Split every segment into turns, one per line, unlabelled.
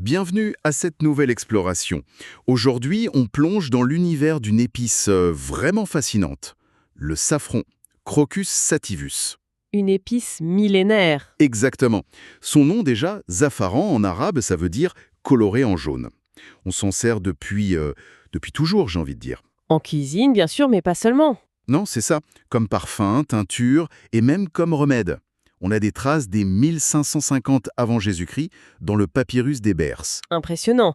Bienvenue à cette nouvelle exploration. Aujourd'hui, on plonge dans l'univers d'une épice vraiment fascinante, le safran, Crocus sativus.
Une épice millénaire.
Exactement. Son nom déjà, zafaran en arabe, ça veut dire coloré en jaune. On s'en sert depuis toujours, j'ai envie de dire.
En cuisine, bien sûr, mais pas seulement.
Non, c'est ça, comme parfum, teinture et même comme remède. On a des traces des 1550 avant Jésus-Christ dans le papyrus d'Hébers.
Impressionnant.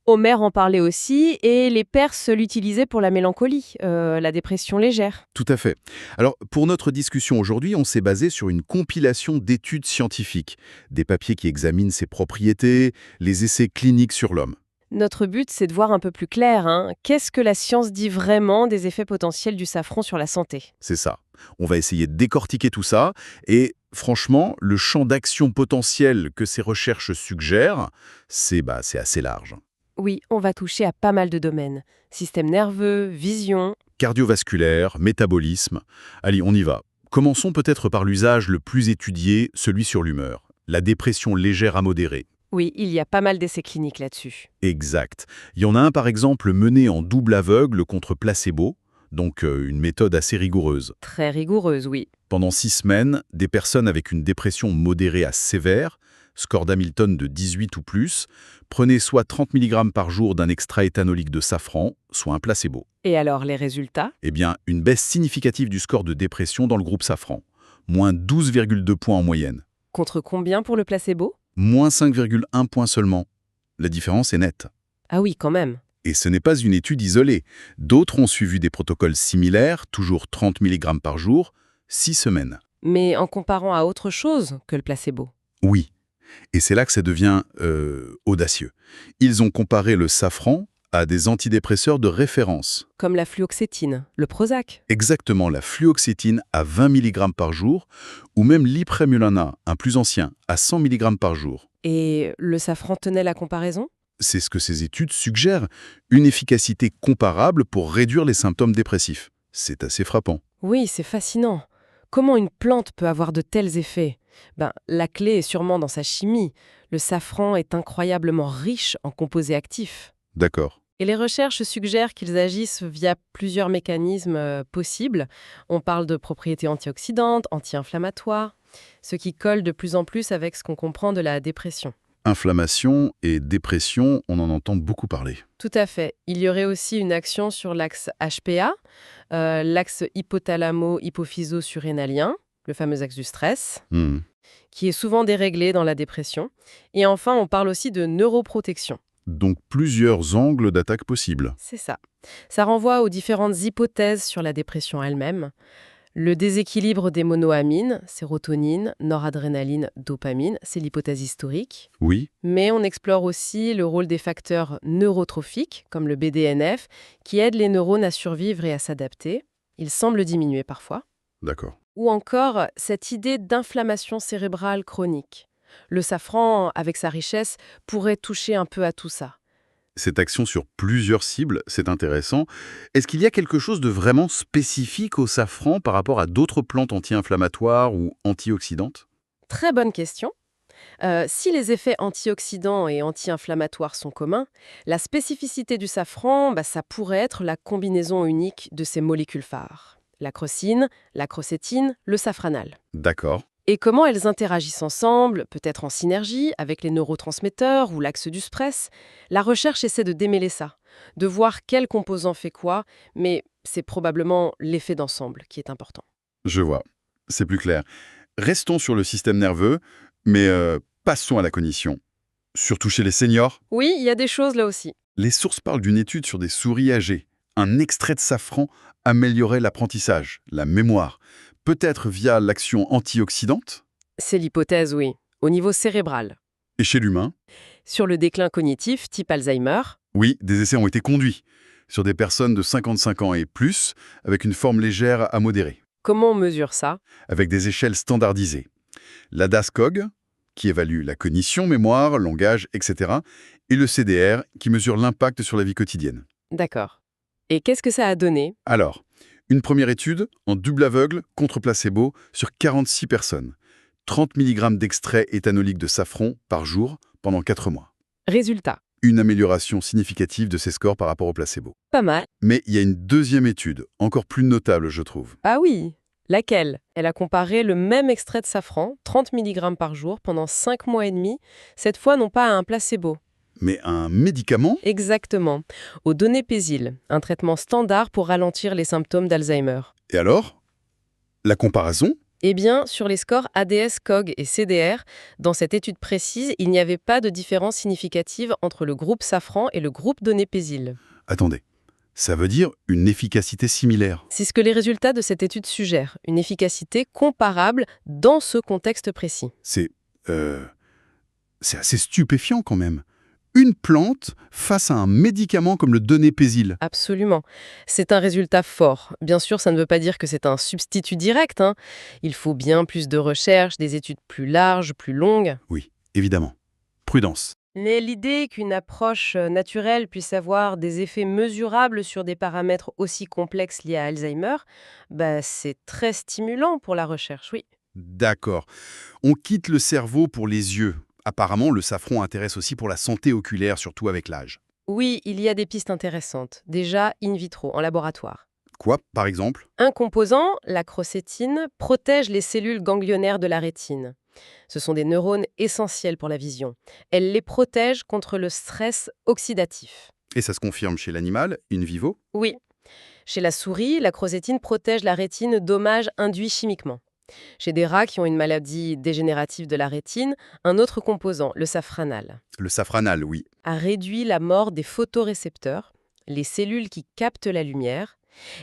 Homère en parlait aussi, et les Perses l'utilisaient pour la mélancolie, la dépression légère.
Tout à fait. Alors, pour notre discussion aujourd'hui, on s'est basé sur une compilation d'études scientifiques, des papiers qui examinent ses propriétés, les essais cliniques sur l'homme.
Notre but, c'est de voir un peu plus clair, hein. Qu'est-ce que la science dit vraiment des effets potentiels du safran sur la santé?
C'est ça. On va essayer de décortiquer tout ça et franchement, le champ d'action potentiel que ces recherches suggèrent, c'est assez large.
Oui, on va toucher à pas mal de domaines. Système nerveux, vision.
Cardiovasculaire, métabolisme. Allez, on y va. Commençons peut-être par l'usage le plus étudié, celui sur l'humeur. La dépression légère à modérée.
Oui, il y a pas mal d'essais cliniques là-dessus.
Exact. Il y en a un par exemple mené en double aveugle contre placebo, donc une méthode assez rigoureuse.
Très rigoureuse, oui.
Pendant 6 semaines, des personnes avec une dépression modérée à sévère, score d'Hamilton de 18 ou plus, prenaient soit 30 mg par jour d'un extrait éthanolique de safran, soit un placebo.
Et alors, les résultats?
Eh bien, une baisse significative du score de dépression dans le groupe safran, moins 12,2 points en moyenne,
Contre combien pour le placebo?
moins 5,1 points seulement. La différence est nette.
Ah oui, quand même.
Et ce n'est pas une étude isolée. D'autres ont suivi des protocoles similaires, toujours 30 mg par jour, 6 semaines.
Mais en comparant à autre chose que le placebo.
Oui. Et c'est là que ça devient audacieux. Ils ont comparé le safran à des antidépresseurs de référence.
Comme la fluoxétine, le Prozac.
Exactement la fluoxétine à 20 mg par jour, ou même l'ipremulana, un plus ancien, à 100 mg par jour.
Et le safran tenait la comparaison?
C'est ce que ces études suggèrent, une efficacité comparable pour réduire les symptômes dépressifs. C'est assez frappant.
Oui, c'est fascinant. Comment une plante peut avoir de tels effets? La clé est sûrement dans sa chimie. Le safran est incroyablement riche en composés actifs.
D'accord.
Et les recherches suggèrent qu'ils agissent via plusieurs mécanismes possibles. On parle de propriétés antioxydantes, anti-inflammatoires, ce qui colle de plus en plus avec ce qu'on comprend de la dépression.
Inflammation et dépression, on en entend beaucoup parler.
Tout à fait. Il y aurait aussi une action sur l'axe HPA, l'axe hypothalamo-hypophyso-surrénalien, le fameux axe du stress,
Hmm.
qui est souvent déréglé dans la dépression. Et enfin, on parle aussi de neuroprotection.
Donc plusieurs angles d'attaque possibles.
C'est ça. Ça renvoie aux différentes hypothèses sur la dépression elle-même. Le déséquilibre des monoamines, sérotonine, noradrénaline, dopamine, c'est l'hypothèse historique.
Oui,
Mais on explore aussi le rôle des facteurs neurotrophiques, comme le BDNF, qui aident les neurones à survivre et à s'adapter. Il semble diminuer parfois.
d'accord.
Ou encore cette idée d'inflammation cérébrale chronique. Le safran, avec sa richesse, pourrait toucher un peu à tout ça.
Cette action sur plusieurs cibles, c'est intéressant. Est-ce qu'il y a quelque chose de vraiment spécifique au safran par rapport à d'autres plantes anti-inflammatoires ou antioxydantes?
Très bonne question. Si les effets antioxydants et anti-inflammatoires sont communs, la spécificité du safran, ça pourrait être la combinaison unique de ces molécules phares. La crocine, la crocétine, le safranal.
D'accord.
Et comment elles interagissent ensemble, peut-être en synergie avec les neurotransmetteurs ou l'axe du stress. La recherche essaie de démêler ça, de voir quel composant fait quoi, mais c'est probablement l'effet d'ensemble qui est important.
Je vois. C'est plus clair. Restons sur le système nerveux, mais passons à la cognition. Surtout chez les seniors.
Oui, il y a des choses là aussi.
Les sources parlent d'une étude sur des souris âgées. Un extrait de safran améliorait l'apprentissage, la mémoire, peut-être via l'action antioxydante.
C'est l'hypothèse, oui, au niveau cérébral.
Et chez l'humain,
Sur le déclin cognitif type Alzheimer,
oui, des essais ont été conduits sur des personnes de 55 ans et plus, avec une forme légère à modérée,
comment on mesure ça?
avec des échelles standardisées. La DAS-COG, qui évalue la cognition, mémoire, langage, etc., et le CDR, qui mesure l'impact sur la vie quotidienne.
D'accord. Et qu'est-ce que ça a donné?
Alors, une première étude en double aveugle contre placebo sur 46 personnes. 30 mg d'extrait éthanolique de safran par jour pendant 4 mois.
Résultat,
Une amélioration significative de ces scores par rapport au placebo.
pas mal.
Mais il y a une deuxième étude, encore plus notable, je trouve.
Ah oui, laquelle? Elle a comparé le même extrait de safran, 30 mg par jour, pendant 5 mois et demi, cette fois non pas à un placebo.
Mais un médicament?
Exactement, au donépésil, un traitement standard pour ralentir les symptômes d'Alzheimer.
Et alors? La comparaison?
Eh bien, sur les scores ADS, COG et CDR, dans cette étude précise, il n'y avait pas de différence significative entre le groupe safran et le groupe donépésil.
Attendez, ça veut dire une efficacité similaire.
C'est ce que les résultats de cette étude suggèrent, une efficacité comparable dans ce contexte précis.
C'est assez stupéfiant quand même. Une plante face à un médicament comme le donépésil.
Absolument. C'est un résultat fort. Bien sûr, ça ne veut pas dire que c'est un substitut direct, hein. Il faut bien plus de recherche, des études plus larges, plus longues.
Oui, évidemment. Prudence.
Mais l'idée qu'une approche naturelle puisse avoir des effets mesurables sur des paramètres aussi complexes liés à Alzheimer, c'est très stimulant pour la recherche, oui.
D'accord. On quitte le cerveau pour les yeux. Apparemment, le safran intéresse aussi pour la santé oculaire, surtout avec l'âge.
Oui, il y a des pistes intéressantes, déjà in vitro, en laboratoire.
Quoi, par exemple?
Un composant, la crocétine, protège les cellules ganglionnaires de la rétine. Ce sont des neurones essentiels pour la vision. Elle les protège contre le stress oxydatif.
Et ça se confirme chez l'animal, in vivo?
Oui, chez la souris, la crocétine protège la rétine dommages induits chimiquement. Chez des rats qui ont une maladie dégénérative de la rétine, un autre composant, le safranal,
Le safranal, oui.
a réduit la mort des photorécepteurs, les cellules qui captent la lumière,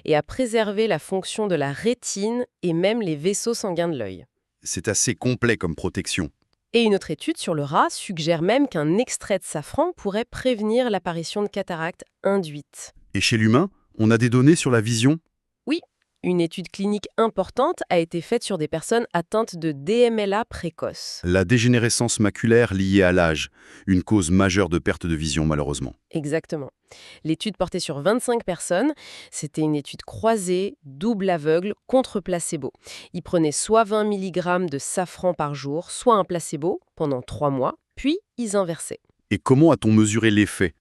et a préservé la fonction de la rétine et même les vaisseaux sanguins de l'œil.
C'est assez complet comme protection.
Et une autre étude sur le rat suggère même qu'un extrait de safran pourrait prévenir l'apparition de cataractes induites.
Et chez l'humain, on a des données sur la vision?
Oui, une étude clinique importante a été faite sur des personnes atteintes de DMLA précoce.
La dégénérescence maculaire liée à l'âge, une cause majeure de perte de vision malheureusement.
Exactement. L'étude portait sur 25 personnes. C'était une étude croisée, double aveugle, contre placebo. Ils prenaient soit 20 mg de safran par jour, soit un placebo pendant 3 mois, puis ils inversaient.
Et comment a-t-on mesuré l'effet?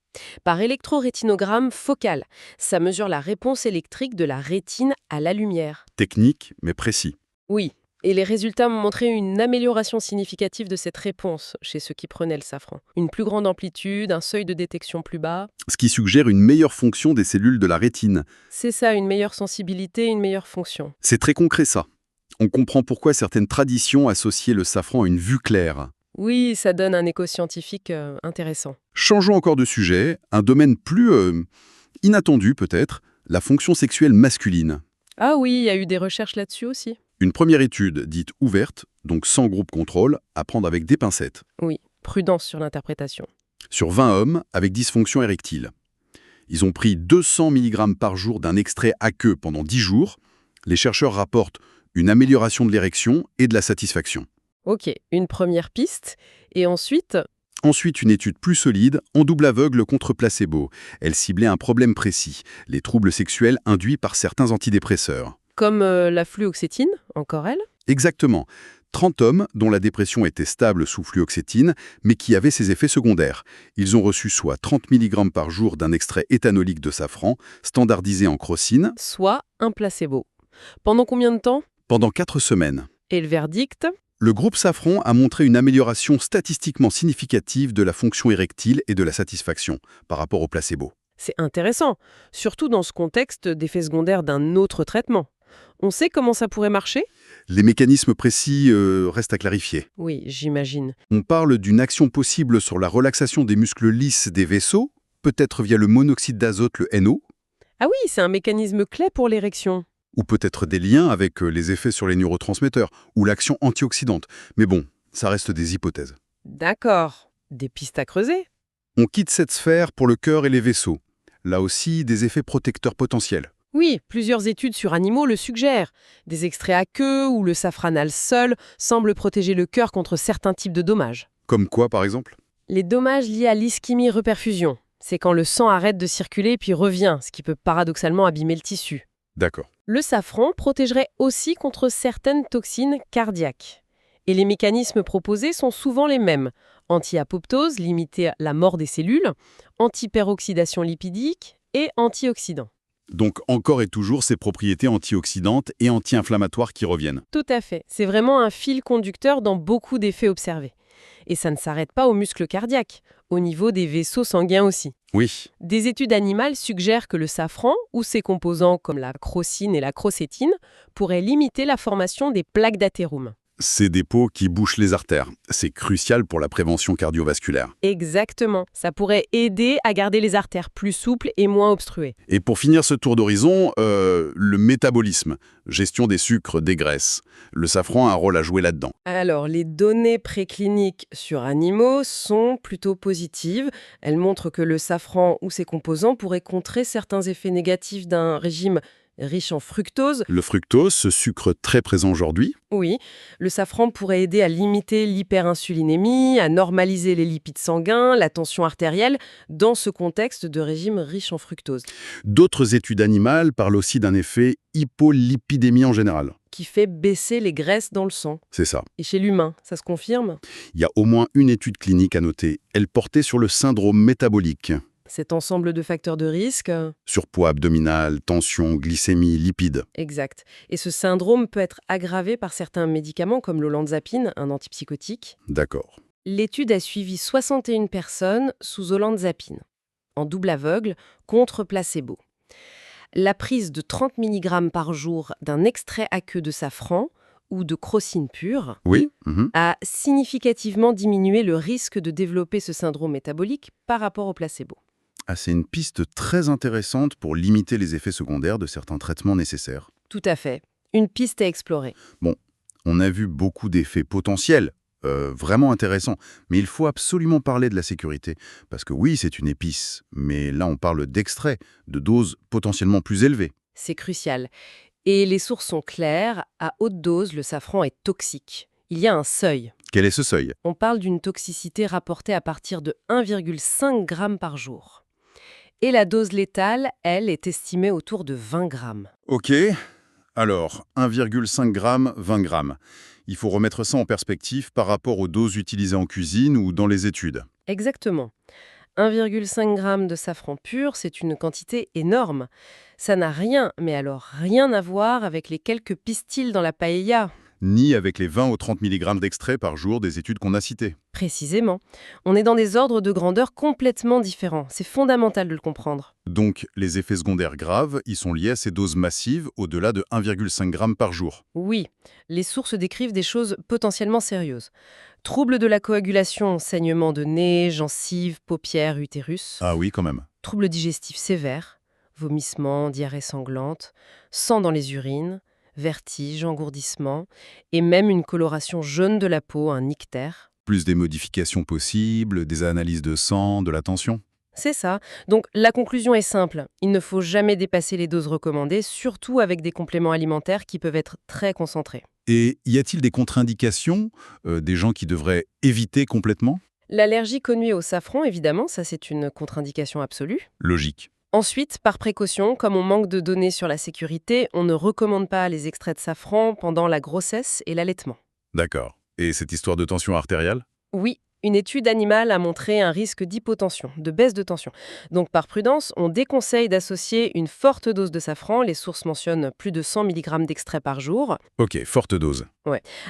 Par électrorétinogramme focal, ça mesure la réponse électrique de la rétine à la lumière.
Technique, mais précis.
Oui, et les résultats m'ont montré une amélioration significative de cette réponse chez ceux qui prenaient le safran. Une plus grande amplitude, un seuil de détection plus bas.
Ce qui suggère une meilleure fonction des cellules de la rétine.
C'est ça, une meilleure sensibilité, une meilleure fonction.
C'est très concret ça. On comprend pourquoi certaines traditions associaient le safran à une vue claire.
Oui, ça donne un écho scientifique intéressant.
Changeons encore de sujet, un domaine plus inattendu peut-être, la fonction sexuelle masculine.
Ah oui, il y a eu des recherches là-dessus aussi.
Une première étude dite ouverte, donc sans groupe contrôle, à prendre avec des pincettes,
Oui, prudence sur l'interprétation.
sur 20 hommes avec dysfonction érectile. Ils ont pris 200 mg par jour d'un extrait aqueux pendant 10 jours. Les chercheurs rapportent une amélioration de l'érection et de la satisfaction.
Ok, une première piste. Et ensuite,
Ensuite, une étude plus solide, en double aveugle contre placebo. Elle ciblait un problème précis, les troubles sexuels induits par certains antidépresseurs.
comme la fluoxétine, encore elle.
Exactement. 30 hommes dont la dépression était stable sous fluoxétine, mais qui avaient ses effets secondaires. Ils ont reçu soit 30 mg par jour d'un extrait éthanolique de safran, standardisé en crocine,
Soit un placebo. Pendant combien de temps?
pendant 4 semaines.
Et le verdict?
Le groupe safran a montré une amélioration statistiquement significative de la fonction érectile et de la satisfaction par rapport au placebo.
C'est intéressant, surtout dans ce contexte d'effets secondaires d'un autre traitement. On sait comment ça pourrait marcher?
Les mécanismes précis restent à clarifier.
Oui, j'imagine.
On parle d'une action possible sur la relaxation des muscles lisses des vaisseaux, peut-être via le monoxyde d'azote, le NO,
Ah oui, c'est un mécanisme clé pour l'érection.
ou peut-être des liens avec les effets sur les neurotransmetteurs, ou l'action antioxydante. Mais bon, ça reste des hypothèses.
D'accord. Des pistes à creuser?
On quitte cette sphère pour le cœur et les vaisseaux. Là aussi, des effets protecteurs potentiels.
Oui, plusieurs études sur animaux le suggèrent. Des extraits à queue ou le safranal seul semblent protéger le cœur contre certains types de dommages.
Comme quoi, par exemple?
Les dommages liés à l'ischémie-reperfusion, c'est quand le sang arrête de circuler puis revient, ce qui peut paradoxalement abîmer le tissu.
D'accord.
Le safran protégerait aussi contre certaines toxines cardiaques. Et les mécanismes proposés sont souvent les mêmes. Anti-apoptose, limiter la mort des cellules, anti-peroxydation lipidique et antioxydants.
Donc encore et toujours ces propriétés antioxydantes et anti-inflammatoires qui reviennent.
Tout à fait. C'est vraiment un fil conducteur dans beaucoup d'effets observés. Et ça ne s'arrête pas au muscle cardiaque, au niveau des vaisseaux sanguins aussi.
Oui,
Des études animales suggèrent que le safran, ou ses composants comme la crocine et la crocétine, pourraient limiter la formation des plaques d'athérome.
ces dépôts qui bouchent les artères. C'est crucial pour la prévention cardiovasculaire.
Exactement. Ça pourrait aider à garder les artères plus souples et moins obstruées.
Et pour finir ce tour d'horizon, le métabolisme, gestion des sucres, des graisses. Le safran a un rôle à jouer là-dedans.
Alors, les données précliniques sur animaux sont plutôt positives. Elles montrent que le safran ou ses composants pourraient contrer certains effets négatifs d'un régime riche en fructose.
Le fructose, ce sucre très présent aujourd'hui.
Oui, le safran pourrait aider à limiter l'hyperinsulinémie, à normaliser les lipides sanguins, la tension artérielle, dans ce contexte de régime riche en fructose,
D'autres études animales parlent aussi d'un effet hypolipidémie en général.
qui fait baisser les graisses dans le sang.
C'est ça.
Et chez l'humain, ça se confirme?
Il y a au moins une étude clinique à noter. Elle portait sur le syndrome métabolique.
Cet ensemble de facteurs de risque,
Surpoids abdominal, tension, glycémie, lipides.
exact. Et ce syndrome peut être aggravé par certains médicaments comme l'olanzapine, un antipsychotique.
D'accord.
L'étude a suivi 61 personnes sous olanzapine, en double aveugle, contre placebo. La prise de 30 mg par jour d'un extrait aqueux de safran ou de crocine pure
Oui.
a significativement diminué le risque de développer ce syndrome métabolique par rapport au placebo.
Ah, c'est une piste très intéressante pour limiter les effets secondaires de certains traitements nécessaires.
Tout à fait. Une piste à explorer.
On a vu beaucoup d'effets potentiels, vraiment intéressants, mais il faut absolument parler de la sécurité. Parce que oui, c'est une épice, mais là on parle d'extrait, de doses potentiellement plus élevées.
C'est crucial. Et les sources sont claires. À haute dose, le safran est toxique. Il y a un seuil.
Quel est ce seuil?
On parle d'une toxicité rapportée à partir de 1,5 g par jour. Et la dose létale, elle, est estimée autour de 20 grammes.
Ok, alors 1,5 g, 20 g. Il faut remettre ça en perspective par rapport aux doses utilisées en cuisine ou dans les études.
Exactement. 1,5 g de safran pur, c'est une quantité énorme. Ça n'a rien, mais alors rien à voir avec les quelques pistils dans la paella.
Ni avec les 20 ou 30 mg d'extrait par jour des études qu'on a citées.
Précisément. On est dans des ordres de grandeur complètement différents. C'est fondamental de le comprendre.
Donc, les effets secondaires graves, ils sont liés à ces doses massives au-delà de 1,5 g par jour.
Oui, les sources décrivent des choses potentiellement sérieuses. Troubles de la coagulation, saignement de nez, gencives, paupières, utérus.
Ah oui, quand même.
Troubles digestifs sévères, vomissements, diarrhée sanglante, sang dans les urines, vertiges, engourdissements, et même une coloration jaune de la peau, un ictère.
Plus des modifications possibles, des analyses de sang, de la tension.
C'est ça. Donc la conclusion est simple. Il ne faut jamais dépasser les doses recommandées, surtout avec des compléments alimentaires qui peuvent être très concentrés.
Et y a-t-il des contre-indications, des gens qui devraient éviter complètement?
L'allergie connue au safran, évidemment, ça c'est une contre-indication absolue.
Logique.
Ensuite, par précaution, comme on manque de données sur la sécurité, on ne recommande pas les extraits de safran pendant la grossesse et l'allaitement.
D'accord. Et cette histoire de tension artérielle?
Oui, une étude animale a montré un risque d'hypotension, de baisse de tension. Donc par prudence, on déconseille d'associer une forte dose de safran, les sources mentionnent plus de 100 mg d'extrait par jour,
Ok, forte dose.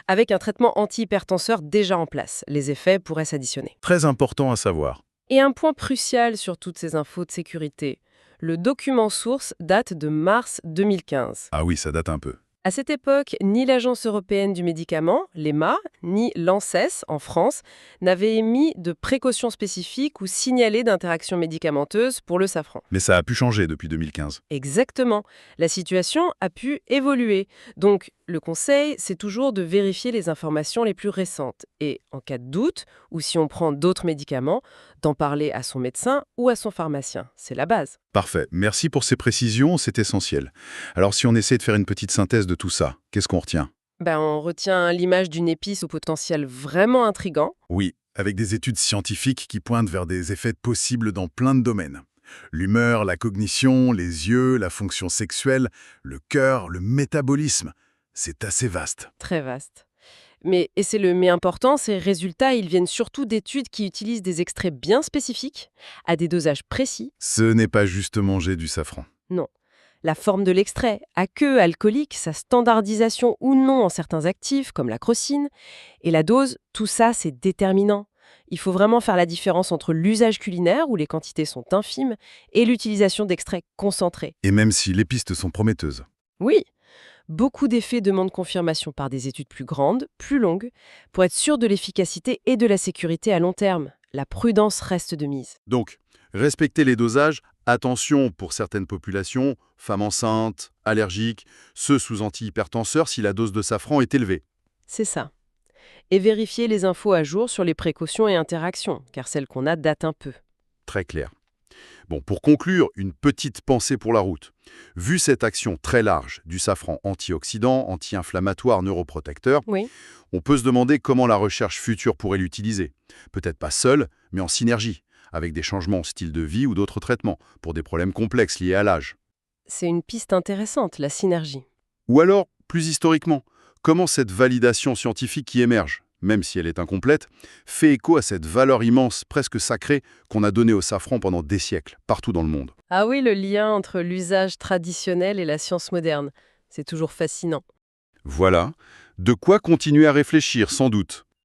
avec un traitement antihypertenseur déjà en place. Les effets pourraient s'additionner.
Très important à savoir.
Et un point crucial sur toutes ces infos de sécurité. Le document source date de mars 2015.
Ah oui, ça date un peu.
À cette époque, ni l'Agence européenne du médicament, l'EMA, ni l'ANSES, en France, n'avaient émis de précautions spécifiques ou signalé d'interactions médicamenteuses pour le safran.
Mais ça a pu changer depuis 2015.
Exactement. La situation a pu évoluer. Donc, le conseil, c'est toujours de vérifier les informations les plus récentes. Et en cas de doute, ou si on prend d'autres médicaments, d'en parler à son médecin ou à son pharmacien. C'est la base.
Parfait. Merci pour ces précisions, c'est essentiel. Alors si on essaie de faire une petite synthèse de tout ça, qu'est-ce qu'on retient?
On retient l'image d'une épice au potentiel vraiment intrigant.
Oui, avec des études scientifiques qui pointent vers des effets possibles dans plein de domaines. L'humeur, la cognition, les yeux, la fonction sexuelle, le cœur, le métabolisme. C'est assez vaste.
Très vaste. Et c'est le mais important, ces résultats, ils viennent surtout d'études qui utilisent des extraits bien spécifiques, à des dosages précis.
Ce n'est pas juste manger du safran.
Non. La forme de l'extrait, aqueux, alcoolique, sa standardisation ou non en certains actifs, comme la crocine, et la dose, tout ça, c'est déterminant. Il faut vraiment faire la différence entre l'usage culinaire, où les quantités sont infimes, et l'utilisation d'extraits concentrés.
Et même si les pistes sont prometteuses.
Oui, beaucoup d'effets demandent confirmation par des études plus grandes, plus longues, pour être sûr de l'efficacité et de la sécurité à long terme. La prudence reste de mise.
Donc, respecter les dosages, attention pour certaines populations, femmes enceintes, allergiques, ceux sous antihypertenseurs si la dose de safran est élevée.
C'est ça. Et vérifier les infos à jour sur les précautions et interactions, car celles qu'on a datent un peu.
Très clair. Bon, pour conclure, une petite pensée pour la route. Vu cette action très large du safran antioxydant, anti-inflammatoire, neuroprotecteur,
Oui.
on peut se demander comment la recherche future pourrait l'utiliser. Peut-être pas seule, mais en synergie, avec des changements en style de vie ou d'autres traitements, pour des problèmes complexes liés à l'âge.
C'est une piste intéressante, la synergie.
Ou alors, plus historiquement, comment cette validation scientifique qui émerge, même si elle est incomplète, fait écho à cette valeur immense, presque sacrée, qu'on a donnée au safran pendant des siècles, partout dans le monde.
Ah oui, le lien entre l'usage traditionnel et la science moderne. C'est toujours fascinant.
Voilà, de quoi continuer à réfléchir sans doute.